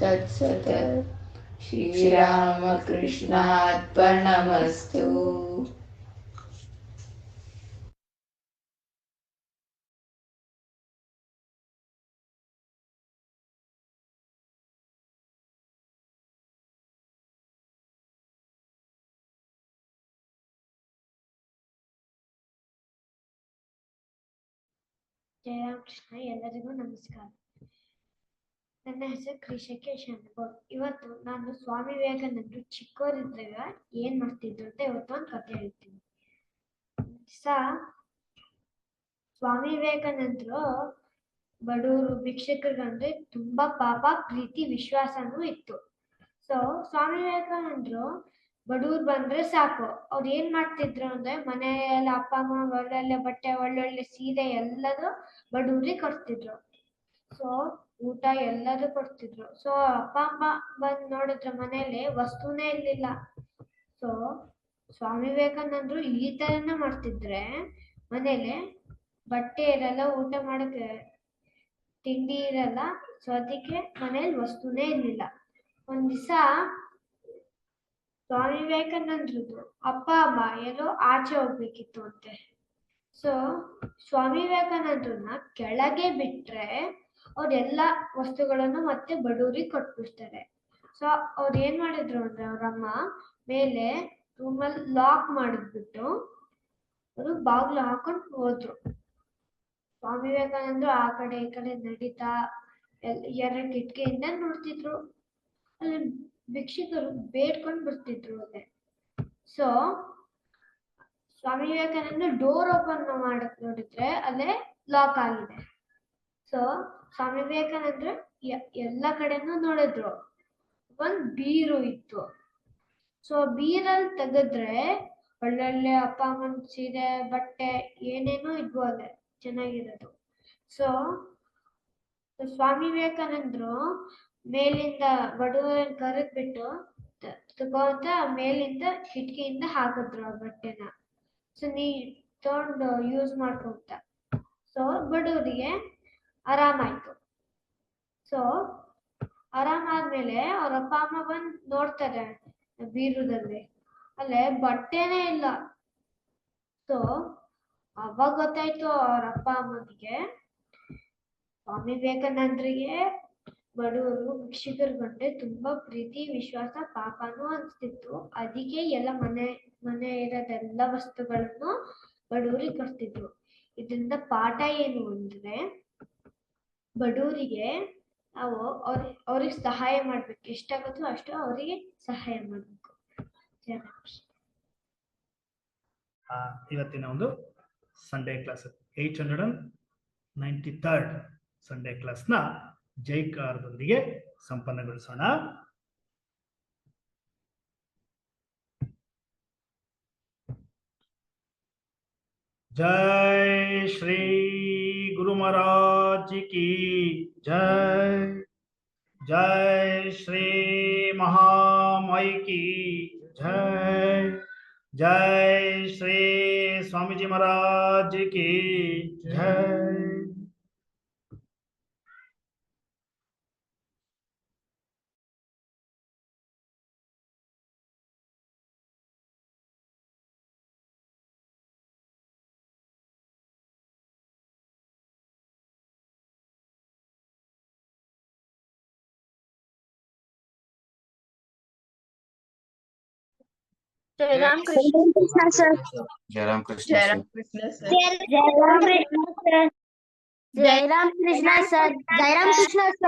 तत्सत्। श्रीरामकृष्णार्पणमस्तु। ಜಯರಾಮಕೃಷ್ಣ, ಎಲ್ಲರಿಗೂ ನಮಸ್ಕಾರ. ನನ್ನ ಹೆಸರು ಕ್ರಿಷಕ್ಕೆ ಶರಣಗೌಡ್. ಇವತ್ತು ನಾನು ಸ್ವಾಮಿ ವಿವೇಕಾನಂದರು ಚಿಕ್ಕವರಿದ್ದಾಗ ಏನ್ ಮಾಡ್ತಿದ್ರು ಅಂತ ಇವತ್ತು ಒಂದು ಕಥೆ ಹೇಳ್ತೀನಿ. ಸ್ವಾಮಿ ವಿವೇಕಾನಂದರು ಬಡವರು ಭಿಕ್ಷಕರಿಗಂದ್ರೆ ತುಂಬಾ ಪಾಪ, ಪ್ರೀತಿ, ವಿಶ್ವಾಸನೂ ಇತ್ತು. ಸ್ವಾಮಿ ವಿವೇಕಾನಂದರು ಬಡವ್ರು ಬಂದ್ರೆ ಸಾಕು, ಅವ್ರು ಏನ್ ಮಾಡ್ತಿದ್ರು ಅಂದ್ರೆ ಮನೆಯಲ್ಲಿ ಅಪ್ಪ ಅಮ್ಮ ಒಳ್ಳೊಳ್ಳೆ ಬಟ್ಟೆ, ಒಳ್ಳೊಳ್ಳೆ ಸೀರೆ ಎಲ್ಲದೂ ಬಡವ್ರಿಗೆ ಕೊಡ್ತಿದ್ರು. ಊಟ ಎಲ್ಲದೂ ಕೊಡ್ತಿದ್ರು. ಅಪ್ಪ ಅಮ್ಮ ಬಂದ್ ನೋಡಿದ್ರೆ ಮನೇಲಿ ವಸ್ತುನೇ ಇರ್ಲಿಲ್ಲ. ಸ್ವಾಮಿ ವಿವೇಕಾನಂದರು ಈ ತರನ ಮಾಡ್ತಿದ್ರೆ ಮನೇಲಿ ಬಟ್ಟೆ ಇರಲ್ಲ, ಊಟ ಮಾಡಕ್ಕೆ ತಿಂಡಿ ಇರಲ್ಲ. ಅದಕ್ಕೆ ಮನೇಲಿ ವಸ್ತುನೇ ಇರ್ಲಿಲ್ಲ. ಒಂದ್ ದಿವಸ ಸ್ವಾಮಿ ವಿವೇಕಾನಂದ್ರದ್ದು ಅಪ್ಪ ಅಮ್ಮ ಎಲ್ಲೋ ಆಚೆ ಹೋಗ್ಬೇಕಿತ್ತು ಅಂತೆ. ಸ್ವಾಮಿ ವಿವೇಕಾನಂದ್ರನ್ನ ಕೆಳಗೆ ಬಿಟ್ರೆ ಅವ್ರೆಲ್ಲಾ ವಸ್ತುಗಳನ್ನು ಮತ್ತೆ ಬಡವ್ರಿಗೆ ಕೊಟ್ಬಿಡ್ತಾರೆ. ಅವ್ರು ಏನ್ ಮಾಡಿದ್ರು ಅಂದ್ರೆ ಅವ್ರಮ್ಮ ಮೇಲೆ ರೂಮಲ್ಲಿ ಲಾಕ್ ಮಾಡಿದ್ಬಿಟ್ಟು ಅವರು ಬಾಗ್ಲು ಹಾಕೊಂಡು ಹೋದ್ರು. ಸ್ವಾಮಿ ವಿವೇಕಾನಂದ್ರು ಆ ಕಡೆ ಈ ಕಡೆ ನಡೀತಾ ಎರಡು ಕಿಟಕಿಯಿಂದ ನೋಡ್ತಿದ್ರು. ಅಲ್ಲಿ ಭಿಕ್ಷುಕರು ಬೇಡ್ಕೊಂಡು ಬರ್ತಿದ್ರು. ಅದೇ ಸ್ವಾಮಿ ವಿವೇಕಾನಂದ ಡೋರ್ ಓಪನ್ ಮಾಡಕ್ ನೋಡಿದ್ರೆ ಅಲ್ಲೇ ಲಾಕ್ ಆಗಿದೆ. ಸ್ವಾಮಿ ವಿವೇಕಾನಂದ್ರ ಎಲ್ಲ ಕಡೆನೂ ನೋಡಿದ್ರು. ಒಂದ್ ಬೀರು ಇತ್ತು. ಬೀರಲ್ಲಿ ತೆಗೆದ್ರೆ ಒಳ್ಳೊಳ್ಳೆ ಅಪ್ಪ ಅಮ್ಮನ ಸೀರೆ, ಬಟ್ಟೆ ಏನೇನೋ ಇದ್ವು ಅಲ್ಲೇ ಚೆನ್ನಾಗಿರೋದು. ಸ್ವಾಮಿ ವಿವೇಕಾನಂದ್ರು ಮೇಲಿಂದ ಬಡವರನ್ನ ಕರೆದ್ಬಿಟ್ಟು ತಗೊಂತ ಮೇಲಿಂದ ಕಿಟಕಿಯಿಂದ ಹಾಕಿದ್ರು ಆ ಬಟ್ಟೆನ. ನೀ ತಗೊಂಡು ಯೂಸ್ ಮಾಡ್ಕೊಂತ. ಬಡವರಿಗೆ ಆರಾಮಾಯ್ತು. ಆರಾಮಾದ್ಮೇಲೆ ಅವ್ರ ಅಪ್ಪ ಅಮ್ಮ ಬಂದ್ ನೋಡ್ತಾರೆ ಬೀರುದಲ್ಲಿ, ಅಲ್ಲೇ ಬಟ್ಟೆನೇ ಇಲ್ಲ. ಅವಾಗ ಗೊತ್ತಾಯ್ತು ಅವ್ರ ಅಪ್ಪ ಅಮ್ಮನಿಗೆ ಸ್ವಾಮಿ ವಿವೇಕಾನಂದರಿಗೆ ಬಡವರು ಭಿಕ್ಷುಕರಿಗಂದ್ರೆ ತುಂಬಾ ಪ್ರೀತಿ, ವಿಶ್ವಾಸ, ಪಾಪನೂ ಅನ್ಸ್ತಿತ್ತು. ಅದಕ್ಕೆ ಎಲ್ಲ ಮನೆ ಇರೋದೆಲ್ಲ ವಸ್ತುಗಳನ್ನು ಬಡವರಿಗೆ ಕೊಡ್ತಿದ್ರು. ಇದರಿಂದ ಪಾಠ ಏನು ಅಂದ್ರೆ ಬಡವರಿಗೆ ನಾವು ಅವ್ರಿಗೆ ಸಹಾಯ ಮಾಡ್ಬೇಕು. ಎಷ್ಟಾಗುತ್ತೋ ಅಷ್ಟು ಅವರಿಗೆ ಸಹಾಯ ಮಾಡ್ಬೇಕು. ಇವತ್ತಿನ ಒಂದು ಸಂಡೇ ಕ್ಲಾಸ್ 893rd ಸಂಡೇ ಕ್ಲಾಸ್ನ ಜೈಕಾರದೊಂದಿಗೆ ಸಂಪನ್ನಗೊಳಿಸೋಣ. जय श्री गुरु महाराज की जय, जय श्री महामाई की जय, जय श्री स्वामी जी महाराज की जय। Jairam Krishna sir. Jairam Krishna sir. Jairam Krishna sir. Jairam Krishna sir. Jairam Krishna sir.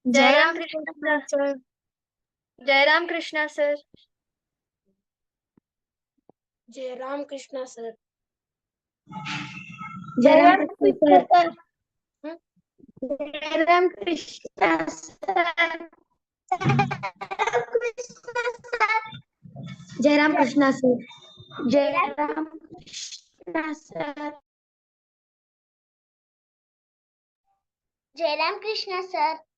Jairam Krishna sir. Jairam Krishna sir. Jairam Krishna sir. Jairam Krishna sir. Jairam Krishna sir. Jairam Krishna sir. Jairam Krishna sir. Jairam Krishna sir. Jairam Krishna sir.